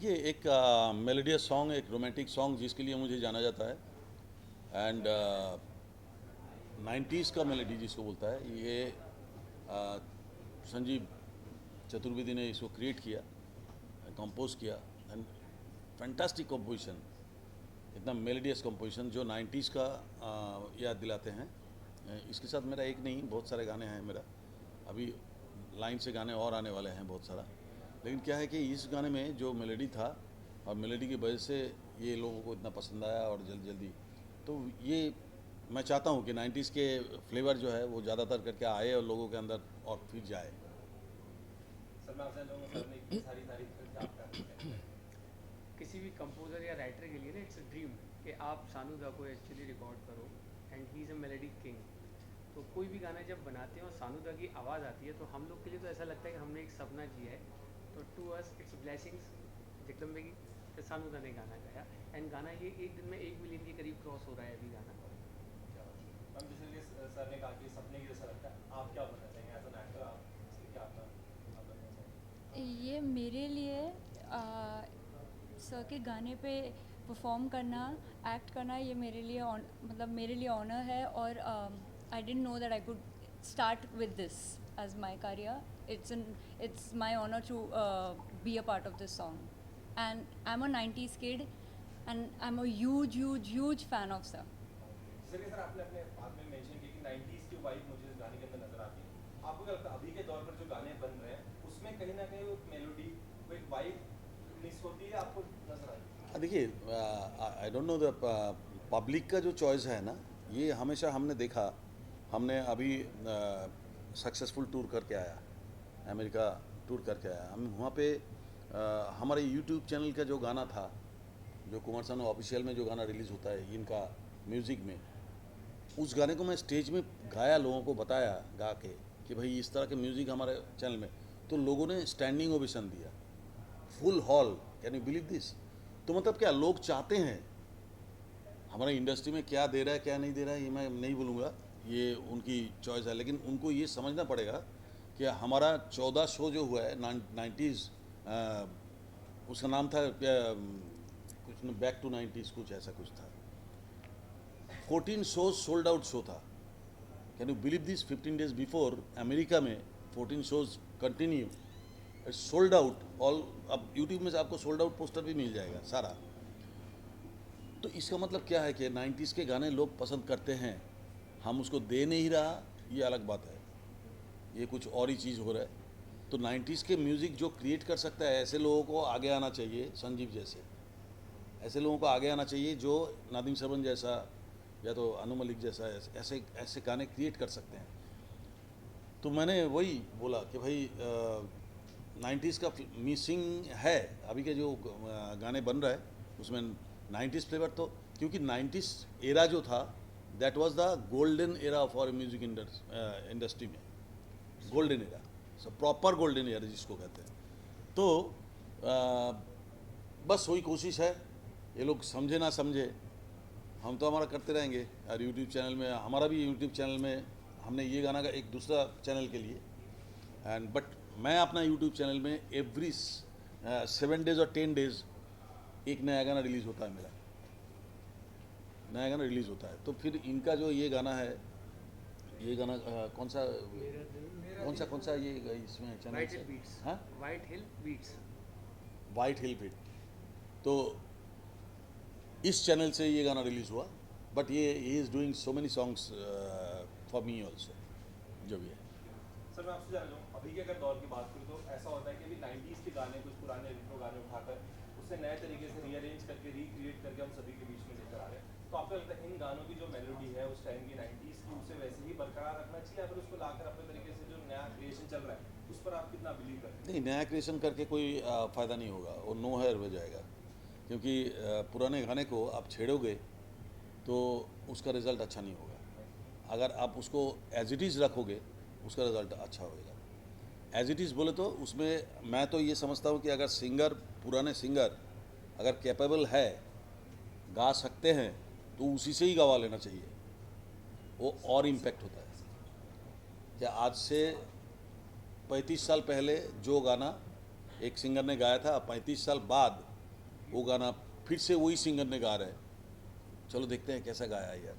देखिए एक melodious song, एक रोमांटिक सॉन्ग जिसके लिए मुझे जाना जाता है एंड 90s का मेलोडी जिसको बोलता है ये संजीव चतुर्वेदी ने इसको क्रिएट किया, कंपोज किया एंड फैंटास्टिक कंपोजिशन, इतना मेलोडियस कंपोजिशन जो 90s का याद दिलाते हैं। इसके साथ मेरा एक नहीं बहुत सारे गाने हैं मेरा, अभी लाइन से गाने और आने वाले हैं बहुत सारा। लेकिन क्या है कि इस गाने में जो मेलोडी था और मेलोडी की वजह से ये लोगों को इतना पसंद आया और जल्दी जल्दी तो ये मैं चाहता हूँ कि 90s के फ्लेवर जो है वो ज़्यादातर करके आए और लोगों के अंदर और फिर जाए। सर मैं आपसे लोगों सर ने इतनी सारी तारीफ करके आप कर रहे हैं। किसी भी कंपोज़र या राइटर के लिए ना इट्स अ ड्रीम कि आप सानू दा को एक्चुअली रिकॉर्ड करो and he is a melody king. तो कोई भी गाना जब बनाते हैं और सानू दा की आवाज़ आती है तो हम लोग के लिए तो ऐसा लगता है कि हमने एक सपना जिया है। तो to us it's blessings Jagdambe की कि सानू दा ने गाना गाया एंड गाना ये एक दिन में 1 मिलियन के करीब क्रॉस हो रहा है अभी गाना। मैम जैसे सर ने कहा कि सपने की जैसा लगता है, आप क्या बनना चाहेंगे एज एन एक्टर? आप इसलिए क्या अपना आप बनना चाहेंगे? ये मेरे लिए सर के गाने पे परफॉर्म करना, एक्ट करना, ये मेरे लिए मतलब मेरे लिए ऑनर है। और I didn't know that I could start with this as my career. It's my honour to be a part of this song and I am a 90s kid and I am a huge fan of sir. जैसे कि sir आपने अपने बाद में mention किया कि 90s की vibe मुझे इस गाने के अंदर नजर आती है। आपको क्या लगता है अभी के दौर पर जो गाने बन रहे हैं उसमें कहीं ना कहीं वो मेलोडी, वो एक वाइब मिस होती है, आपको नजर आती है? देखिए I don't know the public का जो चॉइस है ना, ये हमेशा हमने देखा। हमने अभी सक्सेसफुल टूर करके आया, अमेरिका टूर करके आया। हम वहाँ पे हमारे यूट्यूब चैनल का जो गाना था, जो कुमार सानू ऑफिशियल में जो गाना रिलीज़ होता है इनका म्यूज़िक में, उस गाने को मैं स्टेज में गाया, लोगों को बताया गा के कि भाई इस तरह के म्यूज़िक हमारे चैनल में, तो लोगों ने स्टैंडिंग ओवेशन दिया, full hall. Can you believe this? तो मतलब क्या लोग चाहते हैं, हमारे इंडस्ट्री में क्या दे रहा है क्या नहीं दे रहा है ये मैं नहीं बोलूँगा, ये उनकी चॉइस है। लेकिन उनको ये समझना पड़ेगा कि हमारा 14 शो जो हुआ है 90s, उसका नाम था कुछ बैक टू 90s कुछ ऐसा कुछ था। 14 शोज सोल्ड आउट शो था। Can you believe this? 15 days before America में 14 shows continue sold out all. अब यूट्यूब में से आपको सोल्ड आउट पोस्टर भी मिल जाएगा सारा। तो इसका मतलब क्या है कि 90s के गाने लोग पसंद करते हैं, हम उसको दे नहीं रहा ये अलग बात है, ये कुछ और ही चीज़ हो रहा है। तो 90s के म्यूज़िक जो क्रिएट कर सकता है, ऐसे लोगों को आगे आना चाहिए, संजीव जैसे ऐसे लोगों को आगे आना चाहिए जो नादिम सरवन जैसा या तो अनु मलिक जैसा ऐसे ऐसे गाने क्रिएट कर सकते हैं। तो मैंने वही बोला कि भाई 90s का मिसिंग है। अभी के जो गाने बन रहा है उसमें 90s फ्लेवर, तो क्योंकि 90s एरा जो था that was the golden era for music industry में, गोल्डन एरा, सब प्रॉपर गोल्डन एरा जिसको कहते हैं। तो बस वही कोशिश है, ये लोग समझे ना समझे, हम तो हमारा करते रहेंगे। और यूट्यूब चैनल में, हमारा भी यूट्यूब चैनल में हमने ये गाना का एक दूसरा चैनल के लिए एंड बट मैं अपना यूट्यूब चैनल में एवरी 7 डेज और 10 डेज एक नया गाना रिलीज़ होता है, मेरा नया गाना रिलीज़ होता है। तो फिर इनका जो ये गाना है, ये गाना कौन सा कौन सा ये इसमें चैनल वाइट से, हिल बीट्स। हाँ white hill beats. White hill beat, तो इस चैनल से ये गाना रिलीज़ हुआ। बट ये he is doing so many songs for me also, जो भी है। सर मैं आपसे जानना चाहूँ अभी के अगर दौर की बात करूँ तो ऐसा होता है कि अभी 90s के गाने, कुछ पुराने रिट्रो गाने उठाकर उसे नए तरीके से रीअरेंज करके रिक्रिएट करके हम सभी के बीच में लेकर आ रहे हैं। तो आपको लगता है इन गानों की जो मेलोडी है उस टाइम की 90s की, उसे वैसे ही बरकरार रखना चाहिए या फिर उसको लाकर अपने तरीके से जो नया क्रिएशन चल रहा है उस पर आप कितना बिलीव करते हैं? नहीं, नया क्रिएशन करके कोई फ़ायदा नहीं होगा, वो नो हेयर हो जाएगा। क्योंकि पुराने गाने को आप छेड़ोगे तो उसका रिज़ल्ट अच्छा नहीं होगा। अगर आप उसको एज इट इज़ रखोगे उसका रिज़ल्ट अच्छा होएगा। एज इट इज़ बोले तो उसमें मैं तो ये समझता हूँ कि अगर सिंगर, पुराने सिंगर अगर कैपेबल है, गा सकते हैं, तो उसी से ही गवा लेना चाहिए, वो और इम्पैक्ट होता है। क्या आज से 35 साल पहले जो गाना एक सिंगर ने गाया था, 35 साल बाद वो गाना फिर से वही सिंगर ने गा रहा है, चलो देखते हैं कैसा गाया है यार।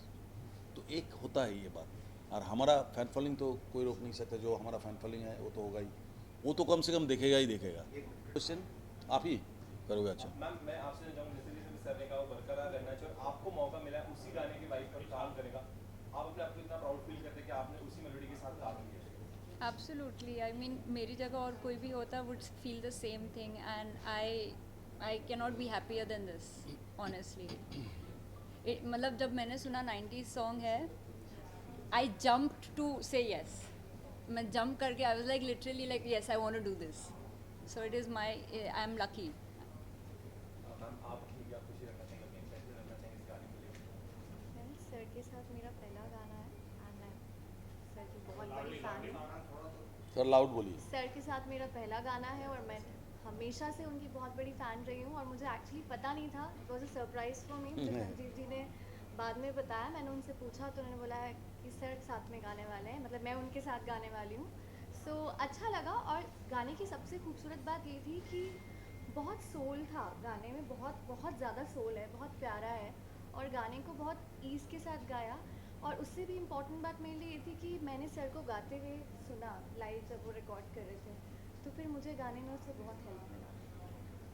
तो एक होता है ये बात, और हमारा फैन फॉलोइंग तो कोई रोक नहीं सकता, जो हमारा फैन फॉलोइंग है वो तो होगा ही, वो तो कम से कम देखेगा ही देखेगा। क्वेश्चन आप ही करोगे? अच्छा मैम मैं आपसे चाहूँ जैसे जैसे सर ने कहा वो बरकरार रहना चाहिए और आपको मौका मिला है उसी गाने की वाइब पर काम करेगा, आप अपने आप को इतना प्राउड फील करते हैं कि आपने उसी मेलोडी के साथ काम किया? Absolutely. I mean, मेरी जगह और कोई भी होता would feel the same thing, and I cannot be happier than this, honestly. मतलब जब मैंने सुना 90s सॉन्ग है, I jumped to say yes. मैं jump करके I was like literally like yes, I want to do this. So it is my I am lucky. Ma'am आप क्या खुशी रखना चाहेंगे, इंटरेस्ट रखना चाहेंगे इस गाने के लिए? मैम सर के साथ मेरा पहला गाना है एंड मैं सर की बहुत बड़ी फ़ैन हूँ। सर लाउड बोलिए। सर के साथ मेरा पहला गाना है और मैं हमेशा से उनकी बहुत बड़ी फ़ैन रही हूँ और मुझे एक्चुअली पता नहीं था, it was a surprise for me. मुझे संजीव जी ने बाद में बताया, मैंने उनसे पूछा तो उन्होंने बोला है कि सर साथ में गाने वाले हैं, मतलब मैं उनके साथ गाने वाली हूँ। सो अच्छा लगा। और गाने की सबसे खूबसूरत बात ये थी कि बहुत सोल था गाने में, बहुत बहुत ज़्यादा सोल है, बहुत प्यारा है और गाने को बहुत ईज़ के साथ गाया। और उससे भी इम्पॉर्टेंट बात मेरे लिए ये थी कि मैंने सर को गाते हुए सुना लाइव जब वो रिकॉर्ड कर रहे थे, तो फिर मुझे गाने में उससे बहुत हेल्प मिला।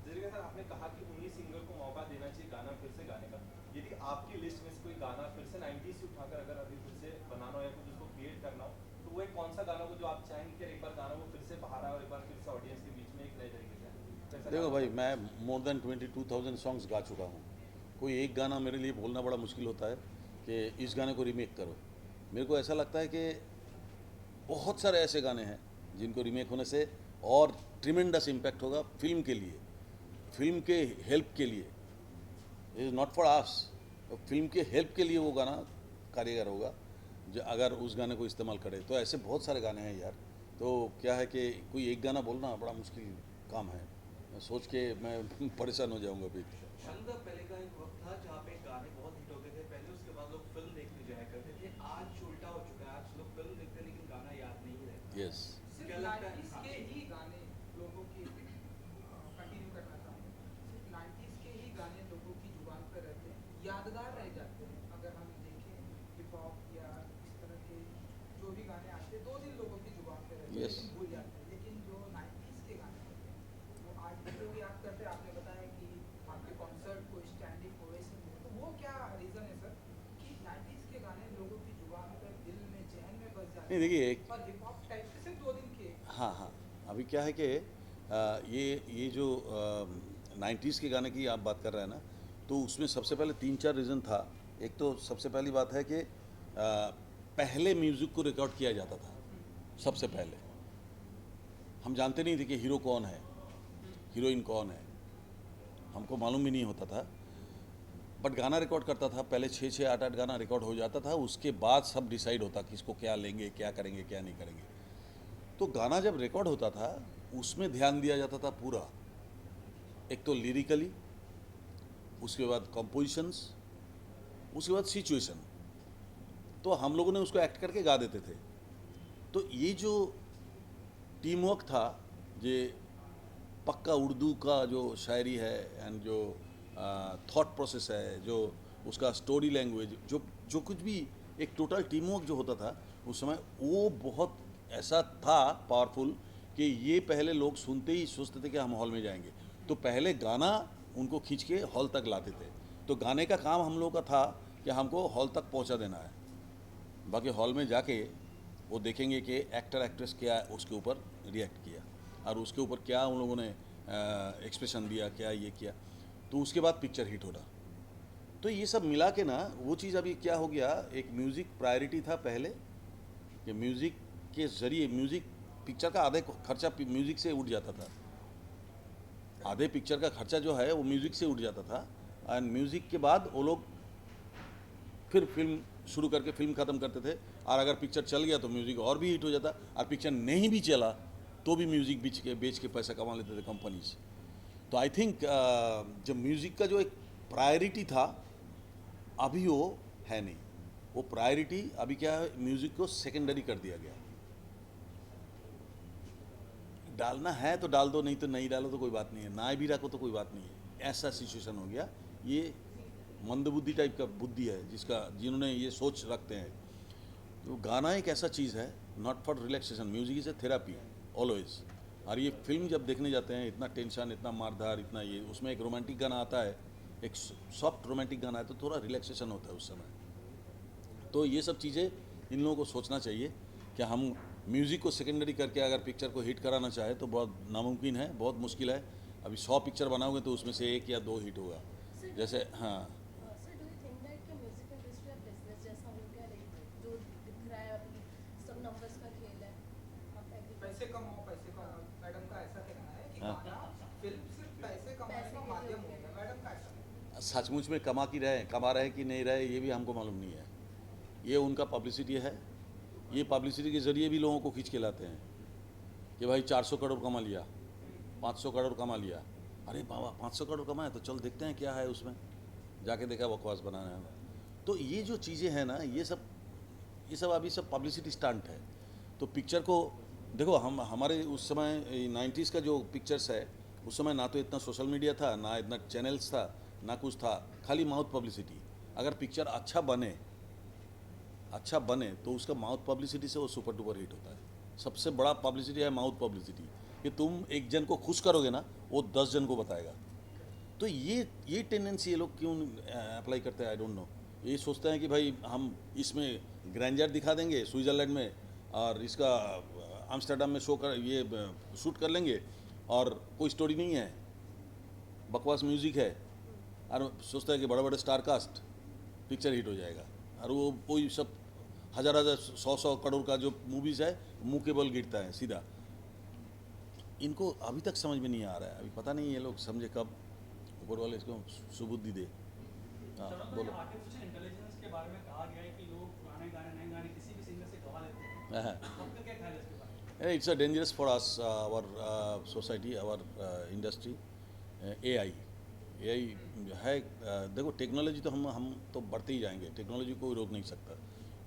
जैसे सर आपने कहा कि उन्हीं सिंगर को मौका देना चाहिए गाना फिर से गाने का, यदि आपकी लिस्ट में से कोई गाना फिर से 90s से उठाकर अगर अभी फिर से बनाना हो या कुछ उसको क्रिएट करना हो, तो वो एक कौन सा गाना हो जो आप चाहेंगे कि एक बार गाना वो फिर से बाहर आए और एक बार फिर से ऑडियंस के बीच में एक नए तरीके से कैसा देखो गाना भाई, हो? मैं मोर देन 22,000 सॉन्ग्स गा चुका हूँ। कोई एक गाना मेरे लिए बोलना बड़ा मुश्किल होता है कि इस गाने को रीमेक करो। मेरे को ऐसा लगता है कि बहुत सारे ऐसे गाने हैं जिनको रीमेक होने से और ट्रिमेंडस इम्पैक्ट होगा फिल्म के लिए, फिल्म के हेल्प के लिए। It is not for us, film के हेल्प के लिए वो गाना कारीगर होगा जो अगर उस गाने को इस्तेमाल करे। तो ऐसे बहुत सारे गाने हैं यार। तो क्या है कि कोई एक गाना बोलना बड़ा मुश्किल काम है, मैं सोच के मैं परेशान हो जाऊंगा अभी। छंद पहले का एक वक्त था जहाँ पे गाने बहुत हिट होते थे पहले, उसके बाद लोग फिल्म देखने जाया करते थे। आज उल्टा हो चुका है, आज लोग फिल्म देखते हैं लेकिन गाना याद नहीं रहता। यस, क्या लगता है? इसके ही गाने लोगों की कंटिन्यू करना चाहूँगा, सिर्फ 90s के ही गाने लोगों की जुबान पर रहते हैं, यादगार रह जाते हैं। अगर हम देखें हिप हॉप या इस तरह के जो भी गाने आते हैं 2 दिन लोगों की जुबान पर रहते हैं Yes. लेकिन भूल जाते हैं। लेकिन जो 90s के गाने होते हैं वो आज भी लोग याद करते हैं। आपने बताया कि आपके कॉन्सर्ट को स्टैंडिंग ओवेशन मिले, तो वो क्या रीज़न है सर कि 90s के गाने लोगों की जुबान पर, दिल में, जहन में बस जाते नहीं देखिए एक, हैं और हिप हॉप टाइप से सिर्फ 2 दिन के? हाँ हाँ, अभी क्या है कि ये जो 90s के गाने की आप बात कर रहे हैं ना, तो उसमें सबसे पहले 3-4 रीज़न था। एक तो सबसे पहली बात है कि पहले म्यूज़िक को रिकॉर्ड किया जाता था। सबसे पहले हम जानते नहीं थे कि हीरो कौन है, हीरोइन कौन है, हमको मालूम भी नहीं होता था। बट गाना रिकॉर्ड करता था पहले, 6-6, 8-8 गाना रिकॉर्ड हो जाता था। उसके बाद सब डिसाइड होता कि इसको क्या लेंगे, क्या करेंगे, क्या नहीं करेंगे। तो गाना जब रिकॉर्ड होता था उसमें ध्यान दिया जाता था पूरा, एक तो लिरिकली, उसके बाद कंपोजिशंस, उसके बाद सिचुएशन। तो हम लोगों ने उसको एक्ट करके गा देते थे। तो ये जो टीम वर्क था, ये पक्का उर्दू का जो शायरी है एंड जो थॉट प्रोसेस है, जो उसका स्टोरी लैंग्वेज, जो कुछ भी एक टोटल टीम वर्क जो होता था उस समय, वो बहुत ऐसा था पावरफुल कि ये पहले लोग सुनते ही सोचते थे कि हम हॉल में जाएंगे। तो पहले गाना उनको खींच के हॉल तक लाते थे। तो गाने का काम हम लोगों का था कि हमको हॉल तक पहुंचा देना है। बाकी हॉल में जाके वो देखेंगे कि एक्टर एक्ट्रेस क्या उसके ऊपर रिएक्ट किया और उसके ऊपर क्या उन लोगों ने एक्सप्रेशन दिया, क्या ये किया। तो उसके बाद पिक्चर हिट होना। तो ये सब मिला के ना वो चीज़ अभी क्या हो गया, एक म्यूज़िक प्रायोरिटी था पहले कि म्यूज़िक के ज़रिए, म्यूज़िक पिक्चर का आधे खर्चा म्यूज़िक से उठ जाता था। आधे पिक्चर का खर्चा जो है वो म्यूज़िक से उठ जाता था। एंड म्यूज़िक के बाद वो लोग फिर फिल्म शुरू करके फिल्म ख़त्म करते थे। और अगर पिक्चर चल गया तो म्यूज़िक और भी हिट हो जाता, और पिक्चर नहीं भी चला तो भी म्यूज़िक बेच के पैसा कमा लेते थे कंपनीज। तो आई थिंक जब म्यूज़िक का जो एक प्रायोरिटी था अभी वो है नहीं। वो प्रायोरिटी अभी क्या है, म्यूज़िक को सेकेंडरी कर दिया गया। डालना है तो डाल दो, नहीं तो नहीं डालो तो कोई बात नहीं है, ना भी रखो तो कोई बात नहीं है। ऐसा सिचुएशन हो गया। ये मंदबुद्धि टाइप का बुद्धि है जिन्होंने ये सोच रखते हैं। तो गाना एक ऐसा चीज़ है, not for relaxation, music is a therapy always. और ये फिल्म जब देखने जाते हैं, इतना टेंशन, इतना मारधार, इतना ये, उसमें एक रोमांटिक गाना आता है, एक सॉफ्ट रोमांटिक गाना है, तो थोड़ा रिलैक्सेशन होता है उस समय। तो ये सब चीज़ें इन लोगों को सोचना चाहिए कि हम म्यूज़िक को सेकेंडरी करके अगर पिक्चर को हिट कराना चाहे तो बहुत नामुमकिन है, बहुत मुश्किल है। अभी 100 पिक्चर बनाओगे तो उसमें से 1 या 2 हिट होगा। जैसे हाँ, sir do you think that कि म्यूजिक इंडस्ट्री अब बिजनेस जैसा हो गया, लाइक जो दिख रहा है अभी सब नंबर्स का खेल है, आप एग्री? पैसे कमाओ, पैसे कमाओ, मैडम का ऐसा कहना है कि हाँ। गाना फिल्म सिर्फ पैसे कमाने का माध्यम हो गया, मैडम का ऐसा कहना है। सचमुच में कमा रहे कि नहीं रहे ये भी हमको मालूम नहीं है। ये उनका पब्लिसिटी है, ये पब्लिसिटी के ज़रिए भी लोगों को खींच के लाते हैं कि भाई 400 करोड़ कमा लिया, 500 करोड़ कमा लिया। अरे बाबा 500 करोड़ कमाए तो चल देखते हैं क्या है उसमें, जाके देखा बकवास बनाना है। तो ये जो चीज़ें हैं ना, ये सब अभी सब पब्लिसिटी स्टंट है। तो पिक्चर को देखो, हमारे उस समय 90s का जो पिक्चर्स है, उस समय ना तो इतना सोशल मीडिया था, ना इतना चैनल्स था, ना कुछ था, खाली माउथ पब्लिसिटी। अगर पिक्चर अच्छा बने तो उसका माउथ पब्लिसिटी से वो सुपर डुपर हिट होता है। सबसे बड़ा पब्लिसिटी है माउथ पब्लिसिटी, कि तुम एक जन को खुश करोगे ना, वो 10 जन को बताएगा। तो ये टेंडेंसी ये लोग क्यों अप्लाई करते हैं, आई डोंट नो। ये सोचते हैं कि भाई हम इसमें ग्रैंडर दिखा देंगे स्विट्ज़रलैंड में, और इसका आम्स्टरडम में शूट कर लेंगे, और कोई स्टोरी नहीं है, बकवास म्यूज़िक है, और सोचता है कि बड़े बड़े स्टार कास्ट, पिक्चर हिट हो जाएगा। और वो कोई सब 1000 100 करोड़ का जो मूवीज़ है, मुँह के बल गिरता है सीधा। इनको अभी तक समझ में नहीं आ रहा है। अभी पता नहीं ये लोग समझे कब, ऊपर वाले इसको सुबुद्धि दे। हाँ बोलो। आर्टिफिशियल इंटेलिजेंस के बारे में कहा गया है कि लोग पुराने गाने नए गाने किसी भी सिंगर से गवा लेते हैं, आपका क्या ख्याल है इसके बारे में? It's a dangerous for us, our society, our industry. AI है, देखो टेक्नोलॉजी तो हम तो बढ़ते ही जाएंगे, टेक्नोलॉजी कोई रोक नहीं सकता।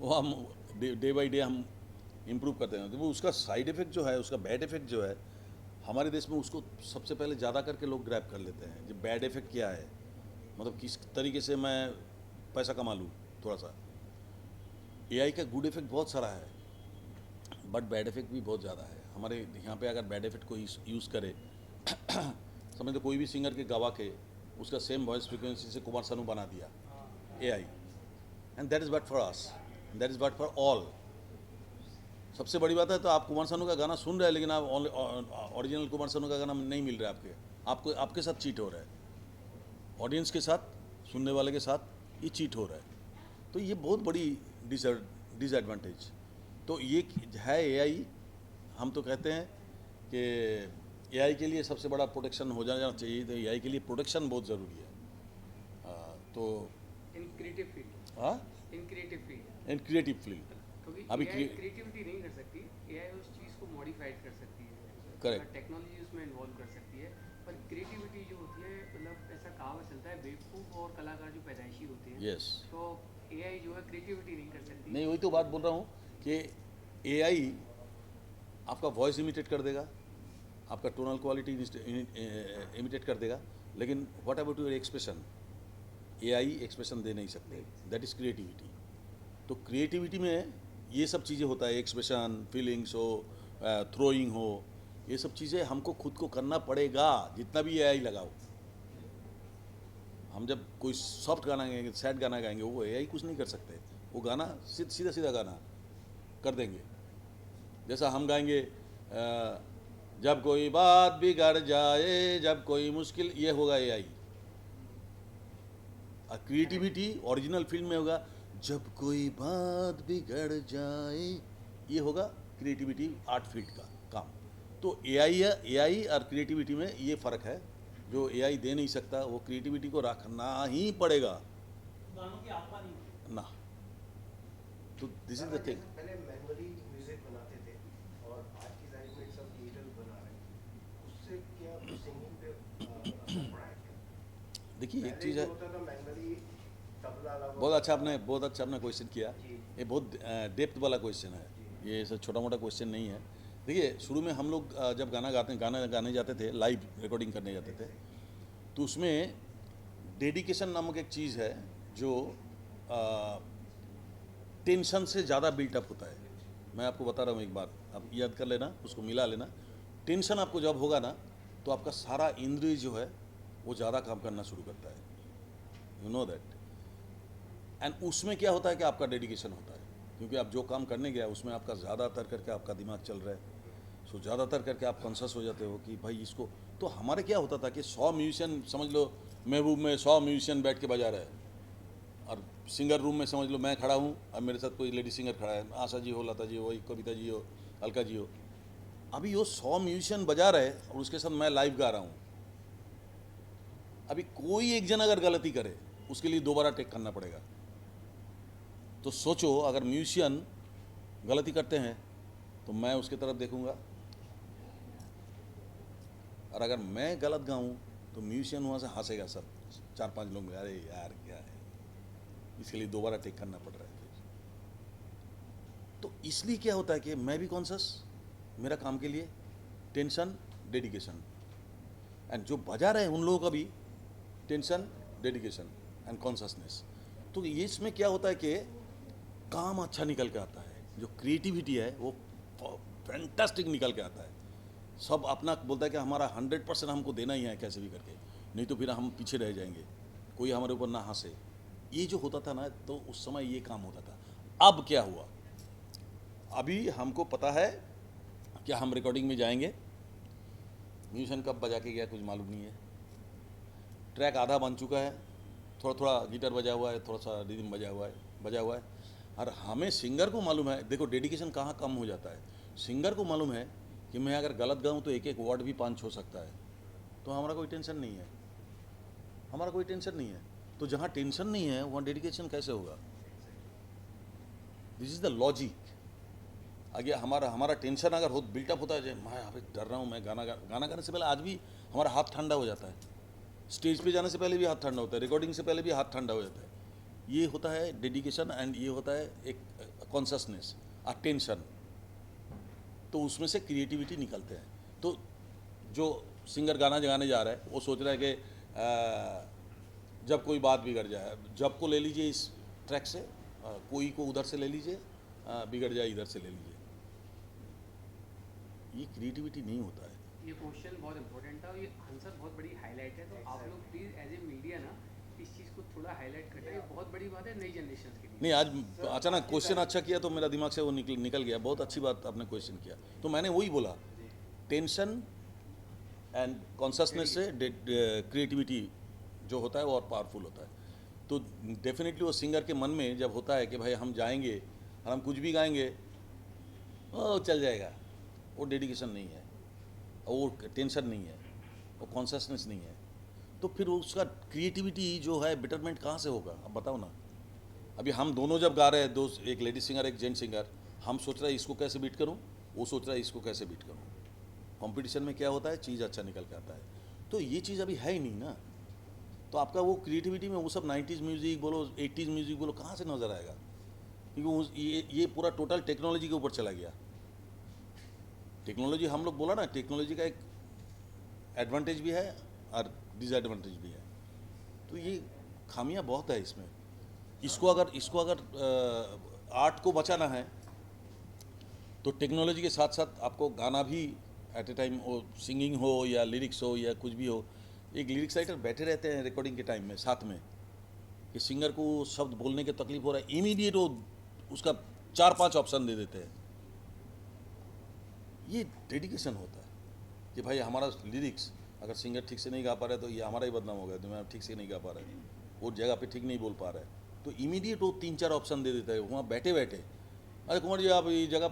वो हम डे बाई डे हम इम्प्रूव करते हैं। तो वो उसका साइड इफ़ेक्ट जो है, उसका बैड इफ़ेक्ट जो है, हमारे देश में उसको सबसे पहले ज़्यादा करके लोग ग्रैब कर लेते हैं। जो बैड इफ़ेक्ट क्या है, मतलब किस तरीके से मैं पैसा कमा लूँ थोड़ा सा। AI का गुड इफ़ेक्ट बहुत सारा है, बट बैड इफ़ेक्ट भी बहुत ज़्यादा है। हमारे यहाँ पे अगर बैड इफ़ेक्ट को यूज़ करे, समझ लो कोई भी सिंगर के गवा के उसका सेम वॉइस फ्रिक्वेंसी से कुमार सानू बना दिया AI, and that is bad for us, that is bad for all. सबसे बड़ी बात है, तो आप कुमार सानू का गाना सुन रहे हैं, लेकिन आप ओरिजिनल कुमार सानू का गाना नहीं मिल रहा है आपके साथ चीट हो रहा है, ऑडियंस के साथ, सुनने वाले के साथ ये चीट हो रहा है। तो ये बहुत बड़ी डिसएडवांटेज तो ये है AI। हम तो कहते हैं कि AI के लिए सबसे बड़ा प्रोटेक्शन हो जाना चाहिए, तो AI के लिए प्रोटेक्शन बहुत ज़रूरी है। तो इन क्रिएटिव फील्ड, हाँ, in creative field, in creative field क्योंकि अभी AI क्रिएटिविटी नहीं कर सकती, AI उस चीज़ को मॉडिफाइड कर सकती है, Correct. टेक्नोलॉजी उसमें इन्वॉल्व कर सकती है, पर क्रिएटिविटी जो होती है, मतलब ऐसा कहावत चलता है, बेवकूफ़ और कलाकार जो पैदाइशी होते हैं, यस। तो AI जो है क्रिएटिविटी नहीं कर सकती। नहीं, वही तो बात बोल रहा हूँ कि AI आपका वॉइस इमिटेट कर देगा, आपका टोनल क्वालिटी इमिटेट कर देगा, लेकिन what about your expression? AI expression दे नहीं सकते, दैट इज़ क्रिएटिविटी। तो क्रिएटिविटी में ये सब चीज़ें होता है, एक्सप्रेशन, फीलिंग्स हो, थ्रोइंग हो, ये सब चीज़ें हमको खुद को करना पड़ेगा, जितना भी AI लगाओ। हम जब कोई सॉफ्ट गाना गाएंगे, सैड गाना गाएंगे, वो AI कुछ नहीं कर सकते। वो गाना सीधा सीधा गाना कर देंगे। जैसा हम गाएंगे जब कोई बात बिगड़ जाए, जब कोई मुश्किल, ये होगा AI। और क्रिएटिविटी ओरिजिनल फिल्म में होगा जब कोई बात बिगड़ जाए, ये होगा क्रिएटिविटी, आर्ट फील्ड का काम। तो AI और क्रिएटिविटी में ये फ़र्क है, जो AI दे नहीं सकता, वो क्रिएटिविटी को रखना ही पड़ेगा गानों की आत्मा नहीं होती। ना। तो दिस इज द थिंग। पहले मैनुअली म्यूजिक बनाते थे और आज की तारीख में सब डिजिटल बना रहे हैं, उससे क्या सिंगिंग पे असर पड़ा है क्या? देखिए एक पहले चीज़ जो है, होता था मैनुअली तबला लगा, बहुत अच्छा आपने क्वेश्चन किया। ये बहुत डेप्थ वाला क्वेश्चन है, ये सब छोटा मोटा क्वेश्चन नहीं है। देखिए शुरू में हम लोग जब गाना गाने जाते थे, लाइव रिकॉर्डिंग करने जाते थे, तो तो उसमें डेडिकेशन नामक एक चीज़ है जो टेंशन से ज़्यादा बिल्टअप होता है। मैं आपको बता रहा हूँ एक बात, आप याद कर लेना, उसको मिला लेना। टेंशन आपको जब होगा ना तो आपका सारा इंद्रिय जो है वो ज़्यादा काम करना शुरू करता है, यू नो दैट। एंड उसमें क्या होता है कि आपका डेडिकेशन होता है, क्योंकि आप जो काम करने गया उसमें आपका ज़्यादातर करके आपका दिमाग चल रहा है। सो ज़्यादातर करके आप कॉन्शियस हो जाते हो कि भाई इसको। तो हमारे क्या होता था कि 100 म्यूजिशियन समझ लो, महबूब में 100 म्यूजिशियन बैठ के बजा रहे हैं, और सिंगर रूम में समझ लो मैं खड़ा हूँ, अब मेरे साथ कोई लेडी सिंगर खड़ा है, आशा जी हो, लता जी हो, कविता जी हो, अलका जी हो। अभी वो 100 म्यूजिशियन बजा रहे हैं और उसके साथ मैं लाइव गा रहा हूँ। अभी कोई एक जन अगर गलती करे उसके लिए दोबारा टेक करना पड़ेगा। तो सोचो, अगर म्यूजिशियन गलती करते हैं तो मैं उसकी तरफ देखूंगा, और अगर मैं गलत गाऊं तो म्यूजिशियन वहाँ से हंसेगा, सब 4-5 लोग, अरे यार क्या है, इसके लिए दोबारा टेक करना पड़ रहा है। तो इसलिए क्या होता है कि मैं भी कॉन्शियस, मेरा काम के लिए टेंशन, डेडिकेशन, एंड जो बजा रहे हैं उन लोगों का भी टेंशन, डेडिकेशन एंड कॉन्शियसनेस। तो ये इसमें क्या होता है कि काम अच्छा निकल के आता है, जो क्रिएटिविटी है वो फैंटास्टिक निकल के आता है। सब अपना बोलता है कि हमारा 100% हमको देना ही है कैसे भी करके, नहीं तो फिर हम पीछे रह जाएंगे, कोई हमारे ऊपर ना हंसे। ये जो होता था ना, तो उस समय ये काम होता था। अब क्या हुआ, अभी हमको पता है कि हम रिकॉर्डिंग में जाएंगे, म्यूजिशियन कब बजा के गया कुछ मालूम नहीं है, ट्रैक आधा बन चुका है, थोड़ा थोड़ा गिटार बजा हुआ है, थोड़ा सा रिदम बजा हुआ है, और हमें सिंगर को मालूम है। देखो डेडिकेशन कहाँ कम हो जाता है, सिंगर को मालूम है कि मैं अगर गलत गाऊँ तो एक एक वर्ड भी पंच हो सकता है, तो हमारा कोई टेंशन नहीं है, हमारा कोई टेंशन नहीं है। तो जहाँ टेंशन नहीं है वहाँ डेडिकेशन कैसे होगा? This is the logic. आगे हमारा टेंशन अगर हो बिल्टअप होता है, मैं अभी डर रहा हूँ, मैं गाना गाने से पहले आज भी हमारा हाथ ठंडा हो जाता है, स्टेज पे जाने से पहले भी हाथ ठंडा होता है, रिकॉर्डिंग से पहले भी हाथ ठंडा हो जाता है। ये होता है डेडिकेशन, एंड ये होता है एक कॉन्शियसनेस, अटेंशन। तो उसमें से क्रिएटिविटी निकलते हैं। तो जो सिंगर गाना गाने जा रहा है वो सोच रहा है कि जब कोई बात बिगड़ जाए, जब को ले लीजिए इस ट्रैक से, कोई को उधर से ले लीजिए, बिगड़ जाए इधर से ले लीजिए। ये क्रिएटिविटी नहीं होता है। ये क्वेश्चन बहुत इंपॉर्टेंट था और ये आंसर बहुत बड़ी हाईलाइट है। तो आप लोग प्लीज़ एज ए मीडिया ना इस चीज़ को थोड़ा हाईलाइट करना, ये बहुत बड़ी बात है नई जनरेशन के लिए। नहीं, आज अचानक क्वेश्चन अच्छा किया तो मेरा दिमाग से वो निकल गया। बहुत अच्छी बात आपने क्वेश्चन किया। तो मैंने वही बोला, टेंशन एंड कॉन्शियसनेस से क्रिएटिविटी जो होता है वो और पावरफुल होता है। तो डेफिनेटली वो सिंगर के मन में जब होता है कि भाई हम जाएंगे और हम कुछ भी गाएंगे, वो चल जाएगा, वो डेडिकेशन नहीं है, वो टेंशन नहीं है, वो कॉन्शियसनेस नहीं है, तो फिर उसका क्रिएटिविटी जो है बेटरमेंट कहाँ से होगा? अब बताओ ना। अभी हम दोनों जब गा रहे हैं, दो, एक लेडी सिंगर एक जेंट सिंगर, हम सोच रहे हैं इसको कैसे बीट करूं, वो सोच रहा है इसको कैसे बीट करूं। कंपटीशन में क्या होता है, चीज़ अच्छा निकल के आता है। तो ये चीज़ अभी है ही नहीं ना, तो आपका वो क्रिएटिविटी में वो सब 90s म्यूज़िक बोलो, 80s म्यूज़िक बोलो, कहाँ से नज़र आएगा? क्योंकि ये पूरा टोटल टेक्नोलॉजी के ऊपर चला गया। टेक्नोलॉजी, हम लोग बोला ना, टेक्नोलॉजी का एक एडवांटेज भी है और डिसएडवांटेज भी है। तो ये खामियां बहुत है इसमें। इसको अगर आर्ट को बचाना है तो टेक्नोलॉजी के साथ साथ आपको गाना भी एट ए टाइम, वो सिंगिंग हो या लिरिक्स हो या कुछ भी हो, एक लिरिक्स राइटर बैठे रहते हैं रिकॉर्डिंग के टाइम में साथ में, कि सिंगर को शब्द बोलने की तकलीफ हो रहा है, इमीडिएट वो उसका 4-5 ऑप्शन दे देते हैं। ये डेडिकेशन होता है कि भाई हमारा लिरिक्स अगर सिंगर ठीक से नहीं गा पा रहा है तो ये हमारा ही बदनाम हो गया, तो मैं ठीक से नहीं गा पा रहा है, वो जगह पे ठीक नहीं बोल पा रहा है, तो इमीडिएट वो 3-4 ऑप्शन दे देता है वहाँ बैठे बैठे। अरे कुमार जी आप ये जगह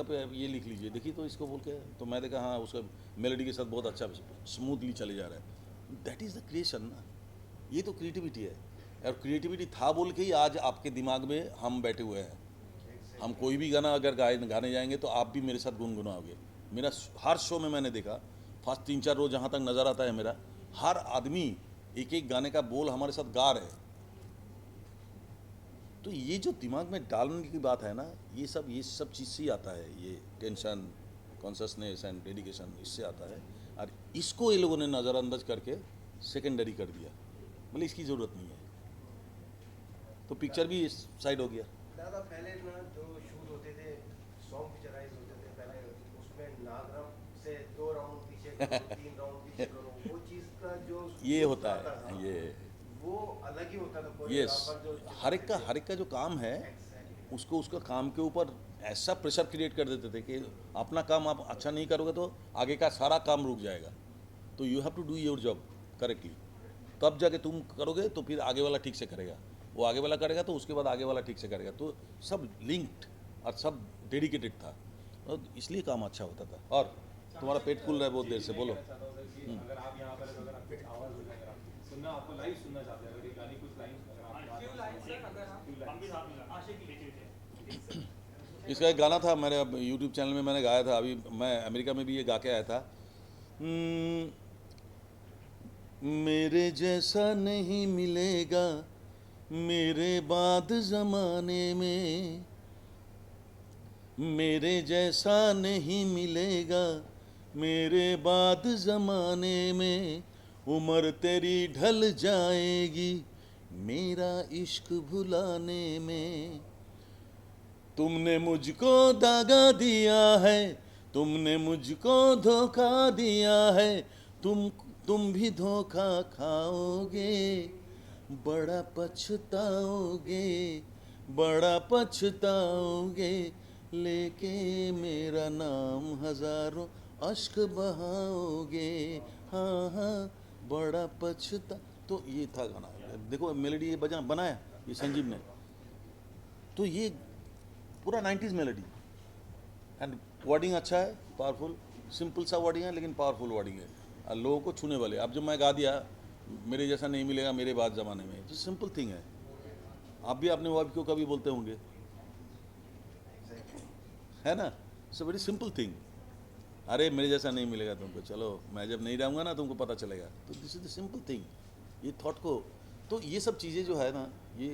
पे ये लिख लीजिए, देखिए तो इसको बोल के, तो मैं देखा हाँ उसका मेलोडी के साथ बहुत अच्छा स्मूथली चले जा रहा है। दैट इज़ द क्रिएशन ना, ये तो क्रिएटिविटी है। और क्रिएटिविटी था बोल के ही आज आपके दिमाग में हम बैठे हुए हैं। हम कोई भी गाना अगर गाने जाएंगे तो आप भी मेरे साथ गुनगुनाओगे। मेरा हर शो में मैंने देखा, फर्स्ट 3-4 रोज जहाँ तक नज़र आता है मेरा, हर आदमी एक एक गाने का बोल हमारे साथ गा रहे हैं। तो ये जो दिमाग में डालने की बात है ना, ये सब चीज़ से ही आता है। ये टेंशन, कॉन्शियसनेस एंड डेडिकेशन इससे आता है, और इसको ये लोगों ने नज़रअंदाज करके सेकेंडरी कर दिया, बोले इसकी ज़रूरत नहीं है, तो पिक्चर भी इस साइड हो गया। दादा पहले ना जो शूट होते थे, सॉन्ग पिक्चराइज होते थे पहले, उसमें नागराम से 2 राउंड पीछे करो, 3 राउंड पीछे करो, वो चीज़ का जो ये होता है, ये वो अलग ही होता था यस, कोरियोग्राफर जो हर एक का जो काम है उसको उसका काम के ऊपर ऐसा प्रेशर क्रिएट कर देते थे कि अपना काम आप अच्छा नहीं करोगे तो आगे का सारा काम रुक जाएगा, तो you have to do your job correctly, तब जाके तुम करोगे तो फिर आगे वाला ठीक से करेगा, वो आगे वाला करेगा तो उसके बाद आगे वाला ठीक से करेगा, तो सब लिंक्ड और सब डेडिकेटेड था, और इसलिए काम अच्छा होता था। और तुम्हारा पेट खुल रहा है बहुत देर से, बोलो। अगर आप यहाँ पर अगर आपकी आवाज़ हो जाए, अगर आप सुनना, आपको लाइव सुनना चाहते हैं, अगर ये गाने कुछ लाइन फ्यू लाइन्स सर, अगर आप आशिकी लेके इसका एक गाना था मेरे यूट्यूब चैनल में, मैंने गाया था, अभी मैं अमेरिका में भी ये गा के आया था। मेरे जैसा नहीं मिलेगा मेरे बाद ज़माने में, मेरे जैसा नहीं मिलेगा मेरे बाद ज़माने में, उम्र तेरी ढल जाएगी मेरा इश्क भुलाने में, तुमने मुझको दागा दिया है, तुमने मुझको धोखा दिया है, तुम भी धोखा खाओगे, बड़ा पछताओगे, बड़ा पछताओगे, लेके मेरा नाम हजारों अश्क बहाओगे, हाँ हाँ बड़ा पछता। तो ये था गाना, देखो मेलोडी ये बनाया ये संजीव ने, तो ये पूरा 90s मेलोडी एंड वर्डिंग अच्छा है, पावरफुल, सिंपल सा वर्डिंग है लेकिन पावरफुल वर्डिंग है, और लोगों को छूने वाले। अब जब मैं गा दिया मेरे जैसा नहीं मिलेगा मेरे बाद ज़माने में, तो सिंपल थिंग है, आप भी अपने वाइफ को कभी बोलते होंगे, है ना, it's a very simple thing, अरे मेरे जैसा नहीं मिलेगा तुमको, चलो मैं जब नहीं रहूँगा ना तुमको पता चलेगा, तो this is the simple thing, ये थॉट को, तो ये सब चीज़ें जो है ना ये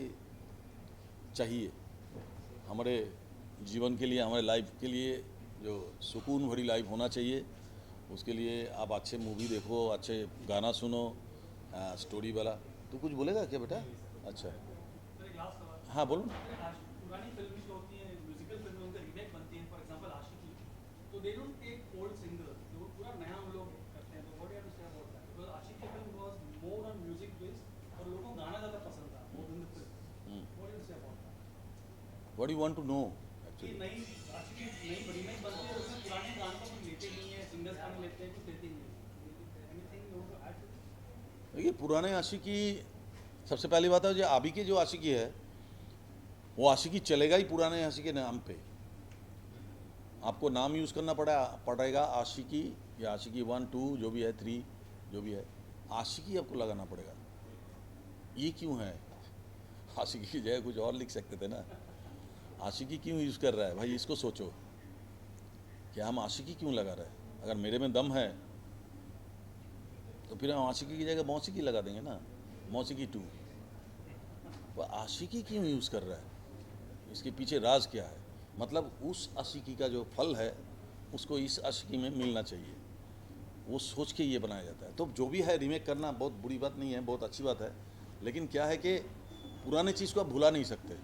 चाहिए हमारे जीवन के लिए, हमारे लाइफ के लिए, जो सुकून भरी लाइफ होना चाहिए, उसके लिए आप अच्छे मूवी देखो, अच्छे गाना सुनो, स्टोरी वाला। तो कुछ बोलेगा क्या बेटा? अच्छा, हाँ बोलो। पुरानी फिल्में जो होती हैं, म्यूजिकल फिल्में, उनका रीमेक बनती हैं, फॉर एग्जांपल आशिकी, तो they don't take old singer, वो पूरा नया हम लोग करते हैं, तो what do you say about that? Because Aashiqui film was more on music based और लोगों को गाना ज़्यादा पसंद था more than the film, what do you say about that? What do you want to know कि एक्चुअली? नई आशिकी नई रीमेक बनती है, उसमें पुराने गानों को कुछ लेते नहीं है, सिंगर्स गाने लेते हैं, कुछ लेते नहीं है, anything you want to add? देखिए पुराने आशिकी, सबसे पहली बात है जो अभी की जो आशिकी है वो आशिकी चलेगा ही पुराने आशिकी के नाम पे, आपको नाम यूज़ करना पड़ेगा आशिकी, या आशिकी 1 2 जो भी है 3 जो भी है, आशिकी आपको लगाना पड़ेगा। ये क्यों है? आशिकी की जगह कुछ और लिख सकते थे ना, आशिकी क्यों यूज़ कर रहा है भाई, इसको सोचो कि हम आशिकी क्यों लगा रहे हैं। अगर मेरे में दम है तो फिर हम आशिकी की जगह मौसीकी लगा देंगे ना, मौसीकी 2। वो आशिकी क्यों यूज़ कर रहा है, इसके पीछे राज क्या है? मतलब उस आशिकी का जो फल है उसको इस आशिकी में मिलना चाहिए, वो सोच के ये बनाया जाता है। तो जो भी है रीमेक करना बहुत बुरी बात नहीं है, बहुत अच्छी बात है, लेकिन क्या है कि पुराने चीज़ को आप भुला नहीं सकते।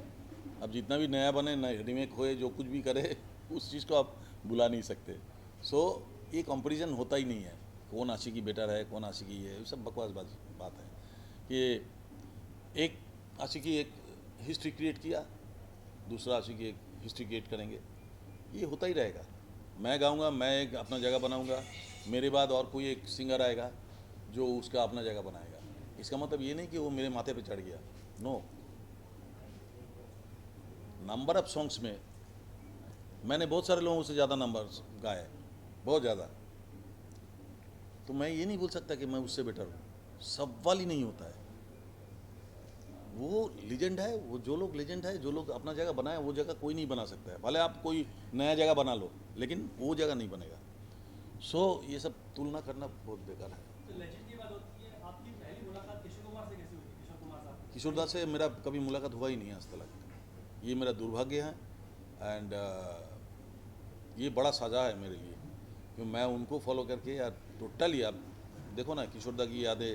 अब जितना भी नया बने, नए रीमेक होए, जो कुछ भी करे, उस चीज़ को आप भुला नहीं सकते। सो ये कंपैरिजन होता ही नहीं है, कौन आशिकी बेटर है, कौन आशिकी है, ये सब बकवास बात है कि एक आशिकी एक हिस्ट्री क्रिएट किया, दूसरा आशिकी एक हिस्ट्री क्रिएट करेंगे, ये होता ही रहेगा। मैं गाऊंगा, मैं एक अपना जगह बनाऊंगा, मेरे बाद और कोई एक सिंगर आएगा जो उसका अपना जगह बनाएगा। इसका मतलब ये नहीं कि वो मेरे माथे पे चढ़ गया, नो। नंबर ऑफ सॉन्ग्स में मैंने बहुत सारे लोगों से ज़्यादा नंबर गाए, बहुत ज़्यादा, तो मैं ये नहीं बोल सकता कि मैं उससे बेटर हूँ। सवाल ही नहीं होता है, वो लीजेंड है, वो जो लोग लीजेंड है, जो लोग अपना जगह बनाए, वो जगह कोई नहीं बना सकता है। भले आप कोई नया जगह बना लो, लेकिन वो जगह नहीं बनेगा। सो ये सब तुलना करना बहुत बेकार है। तो लेजेंड की बात होती है, आपकी पहली मुलाकात किशोर कुमार से कैसे हुई? किशोर कुमार साहब, किशोर दा से मेरा कभी मुलाकात हुआ ही नहीं है आज तक, ये मेरा दुर्भाग्य है। एंड ये बड़ा सजा है मेरे लिए, क्योंकि मैं उनको फॉलो करके यार टोटली, आप देखो ना किशोर दा की यादें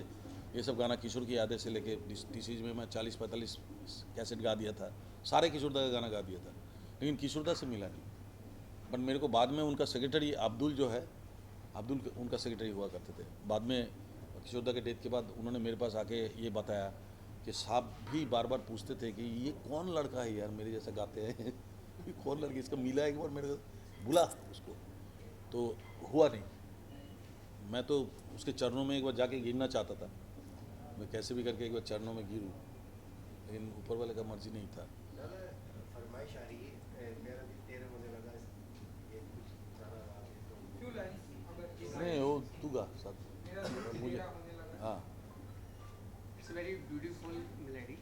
ये सब गाना किशोर की यादें से लेके टीसीज में मैं 40-45 कैसेट गा दिया था, सारे किशोरदा का गाना गा दिया था, लेकिन किशोरदा से मिला नहीं। बट मेरे को बाद में उनका सेक्रेटरी अब्दुल जो है, अब्दुल उनका सेक्रेटरी हुआ करते थे। बाद में किशोरदा के डेथ के बाद उन्होंने मेरे पास आके ये बताया कि साहब भी बार बार पूछते थे कि ये कौन लड़का है यार मेरे जैसा गाते हैं ये कौन लड़की, इसका मिला एक बार मेरे को, बुला उसको। तो हुआ नहीं। मैं तो उसके चरणों में एक बार जाके गिरना चाहता था, मैं कैसे भी करके एक बार चरणों में गिरूँ, लेकिन ऊपर वाले का मर्जी नहीं था। फरमाइश आ रही है, मेरा दिल तेरे होने लगा, ये कुछ गाना गा दे तो। क्यों लाइन अगर नहीं वो तू गा साथ मेरा दिल मुझे, तेरा होने लगा। हाँ इट्स वेरी ब्यूटीफुल मेलेडी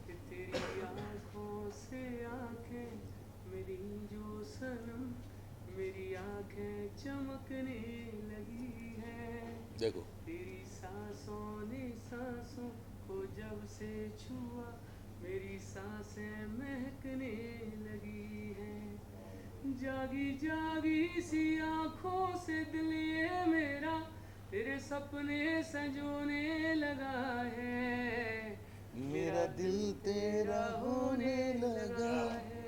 कि तेरी आँखों से आँखें मेरी जो सनम, मेरी आँखें चमकने लगी है, देखो तेरी सांसों ने सांसों को जब से छुआ, मेरी सांसें महकने लगी हैं। जागी जागी सी आँखों से दिल ये मेरा तेरे सपने संजोने लगा है, मेरा दिल तेरा होने लगा है,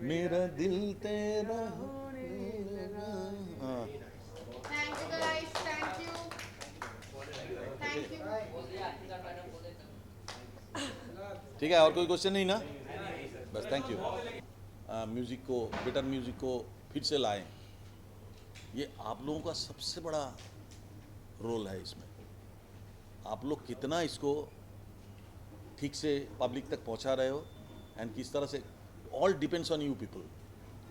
मेरा दिल तेरा होने लगा है। हाँ Thank you guys, thank you. Thank you. ठीक है, और कोई क्वेश्चन नहीं ना? बस थैंक यू। म्यूज़िक को, बेटर म्यूज़िक को फिर से लाएं, ये आप लोगों का सबसे बड़ा रोल है इसमें। आप लोग कितना इसको ठीक से पब्लिक तक पहुंचा रहे हो एंड किस तरह से, all depends on you people,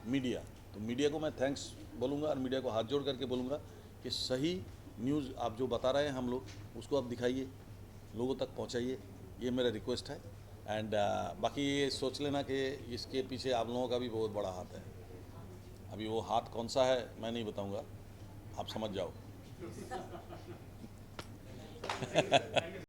media. तो मीडिया को मैं थैंक्स बोलूँगा और मीडिया को हाथ जोड़ करके बोलूँगा कि सही न्यूज़ आप जो बता रहे हैं हम लोग, उसको आप दिखाइए, लोगों तक पहुंचाइए, ये मेरा रिक्वेस्ट है। एंड बाकी ये सोच लेना कि इसके पीछे आप लोगों का भी बहुत बड़ा हाथ है। अभी वो हाथ कौन सा है मैं नहीं बताऊंगा, आप समझ जाओ।